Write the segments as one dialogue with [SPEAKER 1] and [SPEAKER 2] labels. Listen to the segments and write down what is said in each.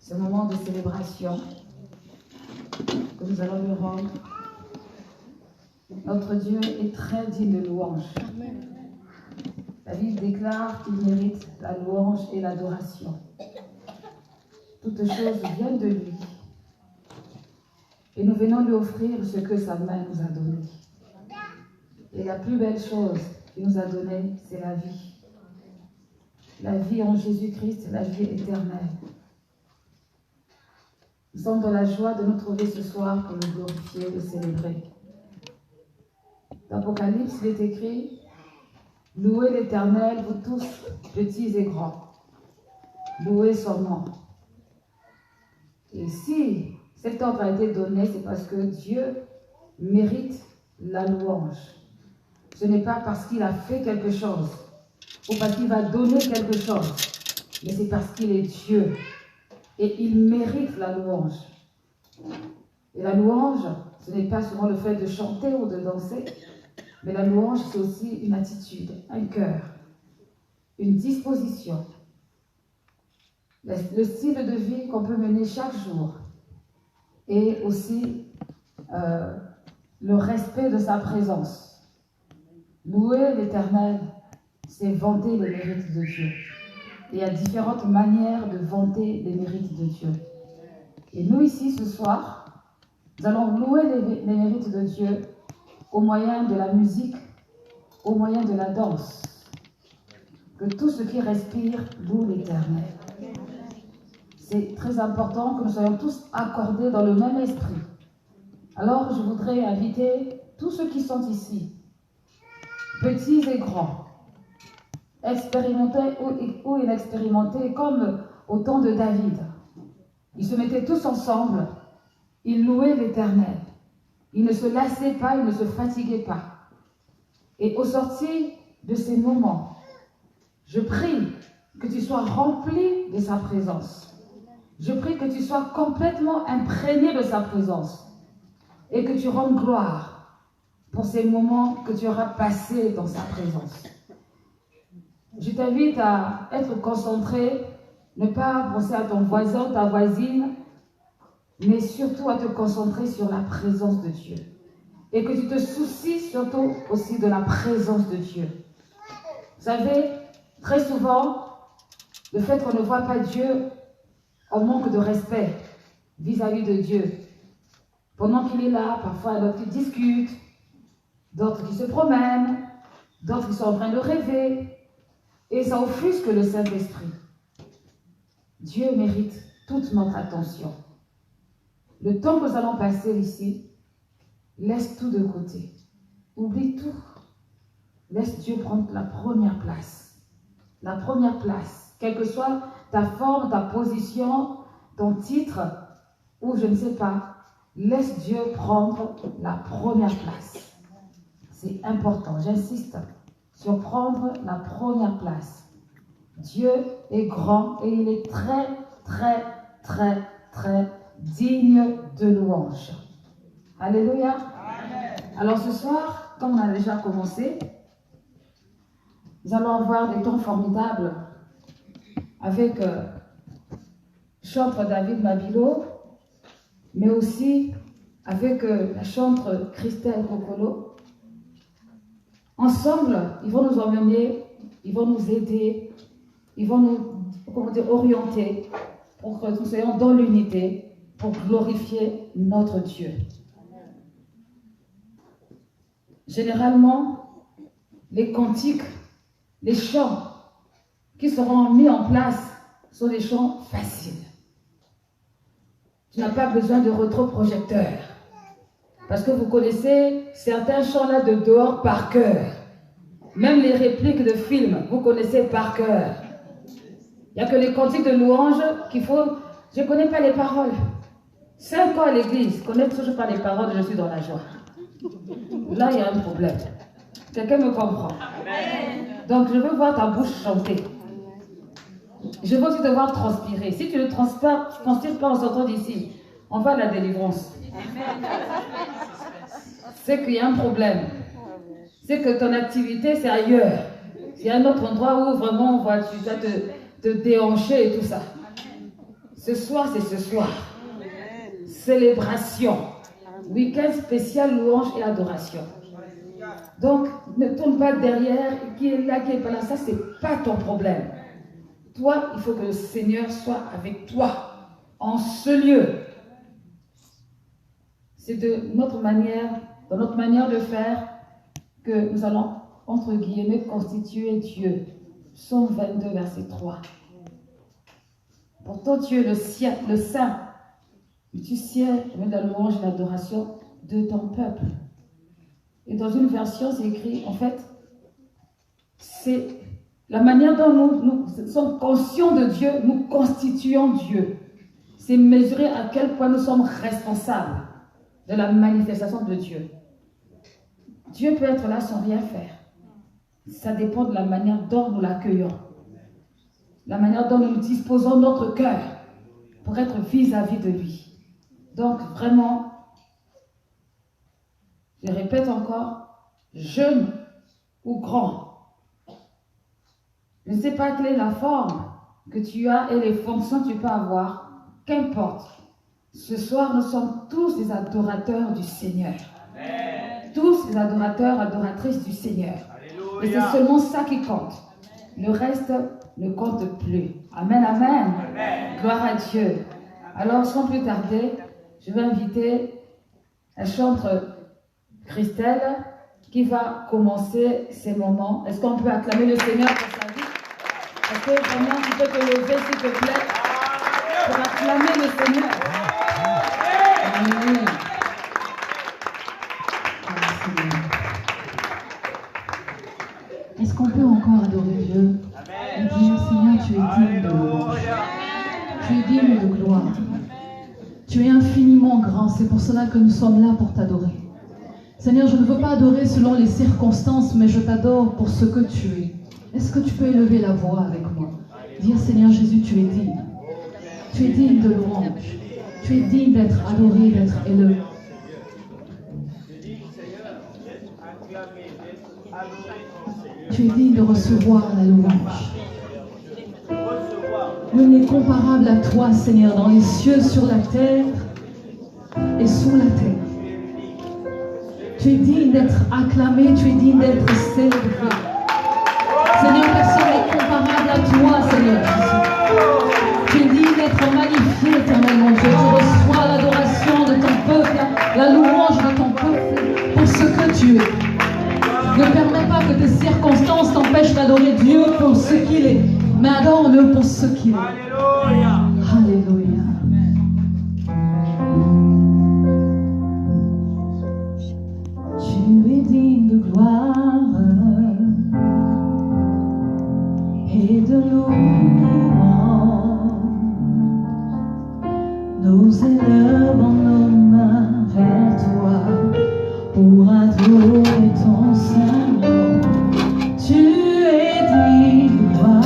[SPEAKER 1] ce moment de célébration que nous allons lui rendre. Notre Dieu est très digne de louange. La Bible déclare qu'il mérite la louange et l'adoration. Toutes choses viennent de lui. Et nous venons lui offrir ce que sa main nous a donné. Et la plus belle chose qu'il nous a donnée, c'est la vie. La vie en Jésus-Christ, la vie éternelle. Nous sommes dans la joie de nous trouver ce soir pour le glorifier, le célébrer. Dans l'Apocalypse, il est écrit « Louez l'Éternel, vous tous, petits et grands. Louez son nom. » Et si cet ordre a été donné, c'est parce que Dieu mérite la louange. Ce n'est pas parce qu'il a fait quelque chose ou parce qu'il va donner quelque chose, mais c'est parce qu'il est Dieu. Et il mérite la louange. Et la louange, ce n'est pas seulement le fait de chanter ou de danser, mais la louange, c'est aussi une attitude, un cœur, une disposition, le style de vie qu'on peut mener chaque jour, et aussi le respect de sa présence. Louer l'Éternel, c'est vanter les mérites de Dieu. Et il y a différentes manières de vanter les mérites de Dieu. Et nous ici, ce soir, nous allons louer les mérites de Dieu au moyen de la musique, au moyen de la danse. Que tout ce qui respire loue l'Éternel. C'est très important que nous soyons tous accordés dans le même esprit. Alors, je voudrais inviter tous ceux qui sont ici, petits et grands, expérimentés ou inexpérimentés, comme au temps de David. Ils se mettaient tous ensemble, ils louaient l'Éternel. Ils ne se lassaient pas, ils ne se fatiguaient pas. Et au sortir de ces moments, je prie que tu sois rempli de sa présence. Je prie que tu sois complètement imprégné de sa présence et que tu rendes gloire pour ces moments que tu auras passés dans sa présence. Je t'invite à être concentré, ne pas penser à ton voisin, ta voisine, mais surtout à te concentrer sur la présence de Dieu. Et que tu te soucies surtout aussi de la présence de Dieu. Vous savez, très souvent, le fait qu'on ne voit pas Dieu, on manque de respect vis-à-vis de Dieu. Pendant qu'il est là, parfois il y a d'autres qui discutent, d'autres qui se promènent, d'autres qui sont en train de rêver. Et ça offusque le Saint-Esprit. Dieu mérite toute notre attention. Le temps que nous allons passer ici, laisse tout de côté. Oublie tout. Laisse Dieu prendre la première place. La première place. Quelle que soit ta forme, ta position, ton titre, ou je ne sais pas, laisse Dieu prendre la première place. C'est important, j'insiste sur prendre la première place. Dieu est grand et il est très, très, très, très digne de louange. Alléluia. Amen. Alors ce soir, comme on a déjà commencé, nous allons avoir des temps formidables avec chantre David Mabilo, mais aussi avec la chantre Christelle Kokolo. Ensemble, ils vont nous emmener, ils vont nous aider, ils vont nous orienter pour que nous soyons dans l'unité, pour glorifier notre Dieu. Généralement, les cantiques, les chants qui seront mis en place sont des chants faciles. Tu n'as pas besoin de rétroprojecteur. Parce que vous connaissez certains chants là de dehors par cœur. Même les répliques de films, vous connaissez par cœur. Il n'y a que les cantiques de louange qu'il faut... Je ne connais pas les paroles. 5 ans à l'église, je ne connais toujours pas les paroles, je suis dans la joie. Là, il y a un problème. Quelqu'un me comprend. Donc, je veux voir ta bouche chanter. Je veux aussi te voir transpirer. Si tu ne transpires pas en sortant d'ici, on va à la délivrance. C'est qu'il y a un problème. C'est que ton activité, c'est ailleurs. Il y a un autre endroit où vraiment tu dois te déhancher et tout ça. Ce soir, c'est ce soir. Célébration. Week-end spécial, louange et adoration. Donc, ne tourne pas derrière, qui est là, qui est pas là. Ça, c'est pas ton problème. Toi, il faut que le Seigneur soit avec toi, en ce lieu. C'est de notre manière, dans notre manière de faire, que nous allons, entre guillemets, constituer Dieu. Psaume 22, verset 3. Pourtant, tu es le Saint. Tu sièges avec la louange et l'adoration de ton peuple. Et dans une version, c'est écrit, en fait, c'est la manière dont nous sommes conscients de Dieu, nous constituons Dieu. C'est mesurer à quel point nous sommes responsables de la manifestation de Dieu. Dieu peut être là sans rien faire. Ça dépend de la manière dont nous l'accueillons. La manière dont nous disposons notre cœur pour être vis-à-vis de lui. Donc vraiment, je répète encore, jeune ou grand, je ne sais pas quelle est la forme que tu as et les fonctions que tu peux avoir, qu'importe. Ce soir, nous sommes tous des adorateurs du Seigneur. Amen. Tous des adorateurs, adoratrices du Seigneur. Alléluia. Et c'est seulement ça qui compte. Le reste ne compte plus. Amen, amen. Amen. Gloire à Dieu. Alors, sans plus tarder, je vais inviter la chantre Christelle qui va commencer ces moments. Est-ce qu'on peut acclamer le Seigneur pour sa vie? Est-ce que vraiment tu peux te lever, s'il te plaît, pour acclamer le Seigneur? Amen.
[SPEAKER 2] Est-ce qu'on peut encore adorer Dieu et dire, Seigneur, tu es digne de louange, tu es digne de gloire, tu es infiniment grand, c'est pour cela que nous sommes là pour t'adorer. Seigneur, je ne veux pas adorer selon les circonstances, mais je t'adore pour ce que tu es. Est-ce que tu peux élever la voix avec moi? Dire, Seigneur Jésus, tu es digne. Tu es digne de louange. Tu es digne d'être adoré, d'être élevé. Tu es digne de recevoir la louange. Nul n'est comparable à toi, Seigneur, dans les cieux, sur la terre et sous la terre. Tu es digne d'être acclamé, tu es digne d'être célébré. Seigneur, personne n'est comparable à toi, Seigneur Jésus. Tu es digne d'être magnifié, éternellement Dieu. Tu reçois l'adoration de ton peuple, la louange de ton peuple pour ce que tu es. Ne permets pas que tes circonstances t'empêchent d'adorer Dieu pour ce qu'il est, mais adore-le pour ce qu'il est. Alléluia. Alléluia. Tu es digne de gloire et de louange. Nous élevons nos mains vers toi pour adorer ton Saint-Nom. Tu es digne de gloire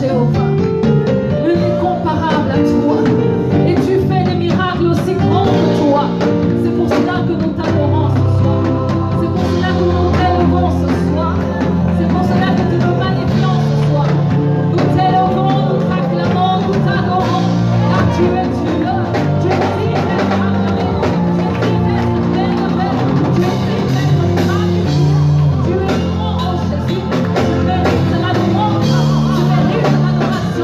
[SPEAKER 2] Jéhovah. Nul n'est comparable à toi. Et tu fais des miracles aussi grands que toi. C'est pour cela que nous t'adorons ce soir. C'est pour cela que nous t'élevons ce soir. C'est pour cela que tu nous magnifions ce soir. Nous t'élevons, nous t'acclamons, nous t'adorons. Car tu es Dieu. Tu es digne d'être acclamé. Tu es digne d'être élevé. Tu es digne d'être magnifié. Tu es grand, oh Jésus. Tu mérites la louange. Tu mérites l'adoration.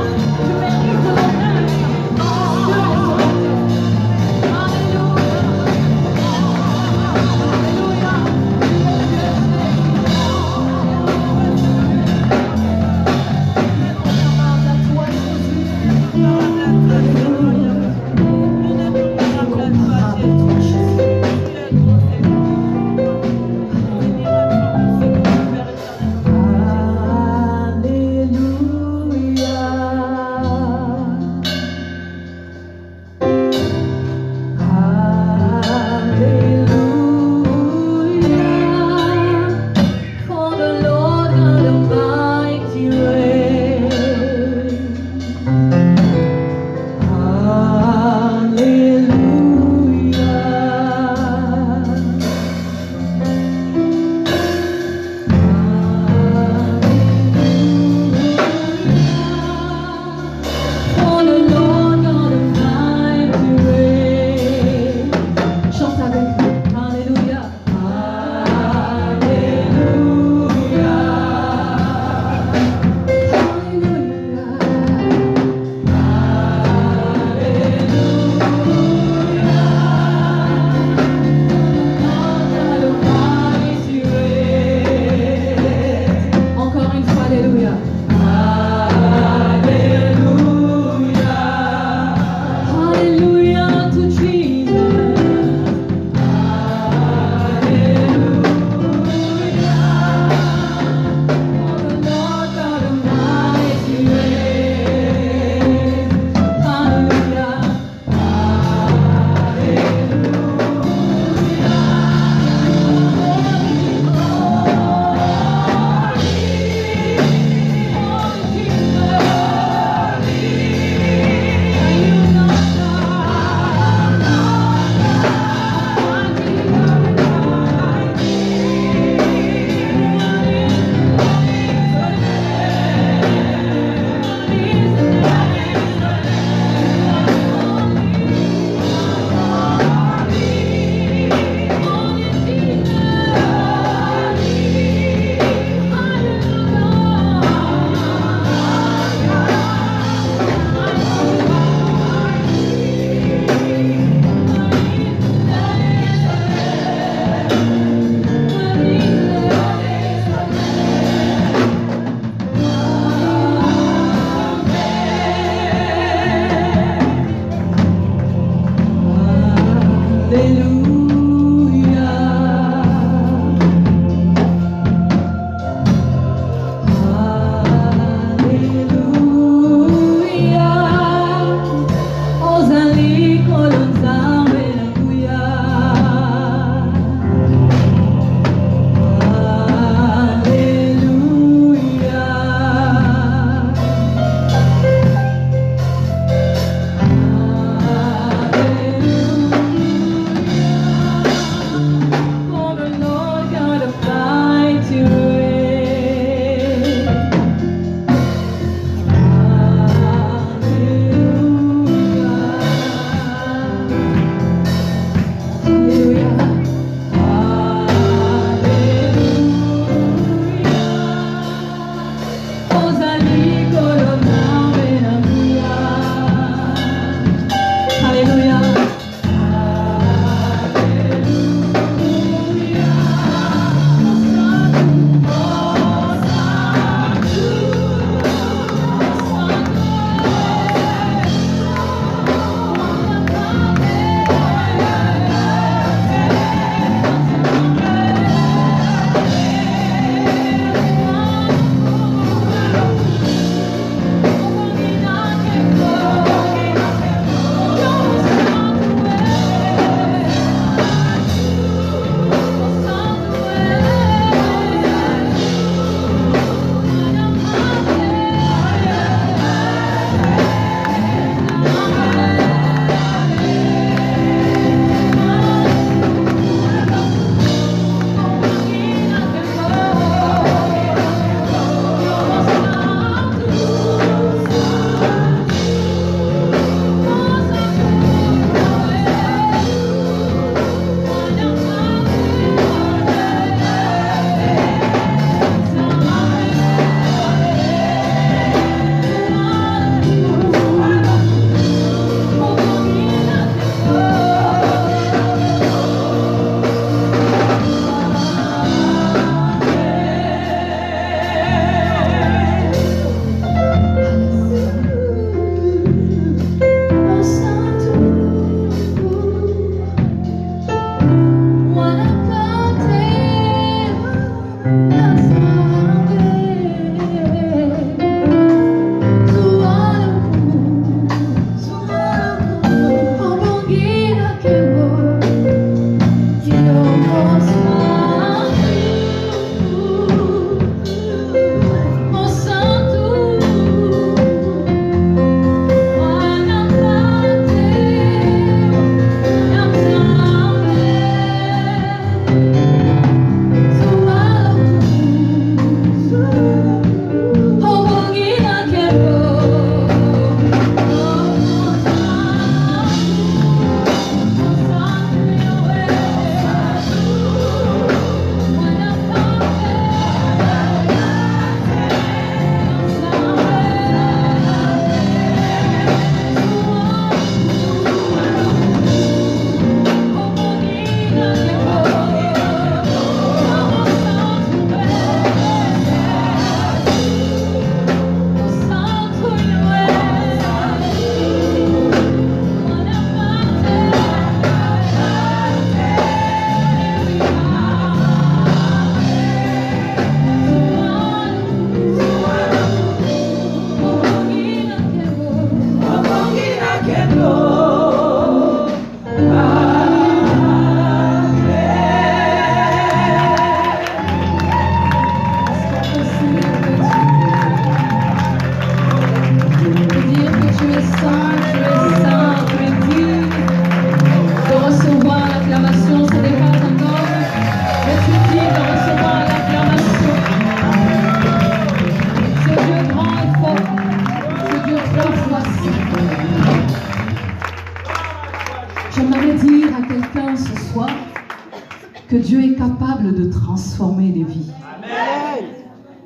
[SPEAKER 2] transformer des vies.
[SPEAKER 3] Amen.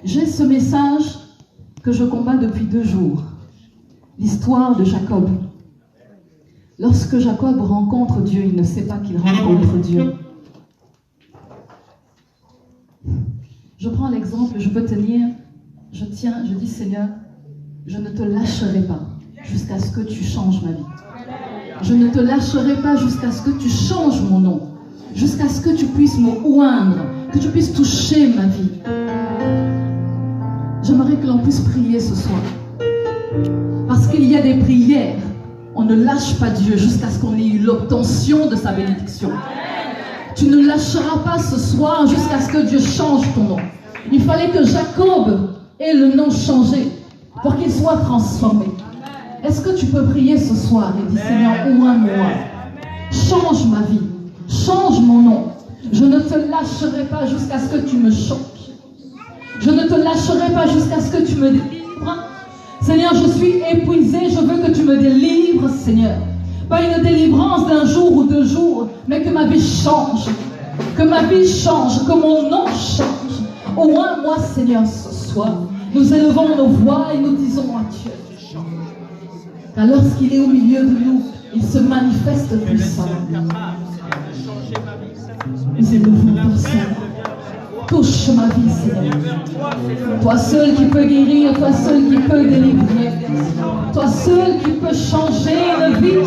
[SPEAKER 2] J'ai ce message que je combats depuis 2 jours. L'histoire de Jacob. Lorsque Jacob rencontre Dieu, il ne sait pas qu'il rencontre Dieu. Je prends l'exemple, je peux tenir, je dis Seigneur, je ne te lâcherai pas jusqu'à ce que tu changes ma vie. Je ne te lâcherai pas jusqu'à ce que tu changes mon nom, jusqu'à ce que tu puisses me oindre, que tu puisses toucher ma vie. J'aimerais que l'on puisse prier ce soir. Parce qu'il y a des prières, on ne lâche pas Dieu jusqu'à ce qu'on ait eu l'obtention de sa bénédiction. Tu ne lâcheras pas ce soir jusqu'à ce que Dieu change ton nom. Il fallait que Jacob ait le nom changé pour qu'il soit transformé. Est-ce que tu peux prier ce soir et dire Seigneur, ouvre-moi, change ma vie, change mon nom. Je ne te lâcherai pas jusqu'à ce que tu me changes. Je ne te lâcherai pas jusqu'à ce que tu me délivres. Seigneur, je suis épuisé, je veux que tu me délivres, Seigneur. Pas une délivrance d'1 jour ou 2 jours, mais que ma vie change. Que ma vie change, que mon nom change. Au moins, moi, Seigneur, ce soir, nous élevons nos voix et nous disons à Dieu. Car lorsqu'il est au milieu de nous, il se manifeste puissamment. Nous élevons ton Seigneur. Touche ma vie, Seigneur. Toi seul qui peux guérir, toi seul qui peux délivrer. Toi seul qui peux changer une vie.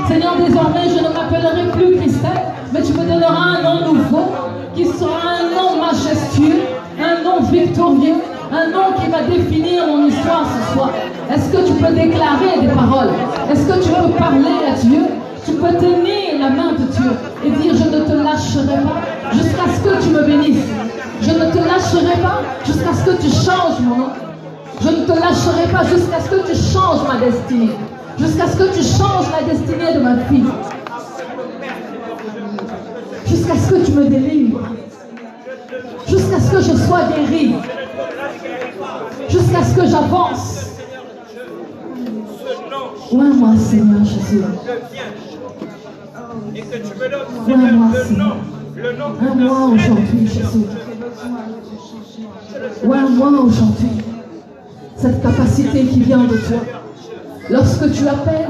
[SPEAKER 2] Seigneur, désormais, je ne m'appellerai plus Christelle, mais tu me donneras un nom nouveau, qui sera un nom majestueux, un nom victorieux, un nom qui va définir mon histoire ce soir. Est-ce que tu peux déclarer des paroles? Est-ce que tu peux parler à Dieu? Tu peux tenir la main de Dieu et dire je ne te lâcherai pas jusqu'à ce que tu me bénisses. Je ne te lâcherai pas jusqu'à ce que tu changes mon nom. Je ne te lâcherai pas jusqu'à ce que tu changes ma destinée. Jusqu'à ce que tu changes la destinée de ma fille. Jusqu'à ce que tu me délivres. Jusqu'à ce que je sois guéri. Jusqu'à ce que j'avance. Ouvre-moi, Seigneur Jésus. Ouvre-moi, Seigneur. Ouvre-moi aujourd'hui, Jésus. Ouvre-moi aujourd'hui. Cette capacité qui vient de toi. Lorsque tu appelles,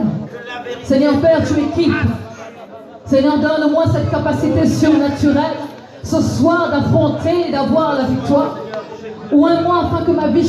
[SPEAKER 2] Seigneur Père, tu équipes. Seigneur, donne-moi cette capacité surnaturelle ce soir d'affronter et d'avoir la victoire. Ouvre-moi afin que ma vie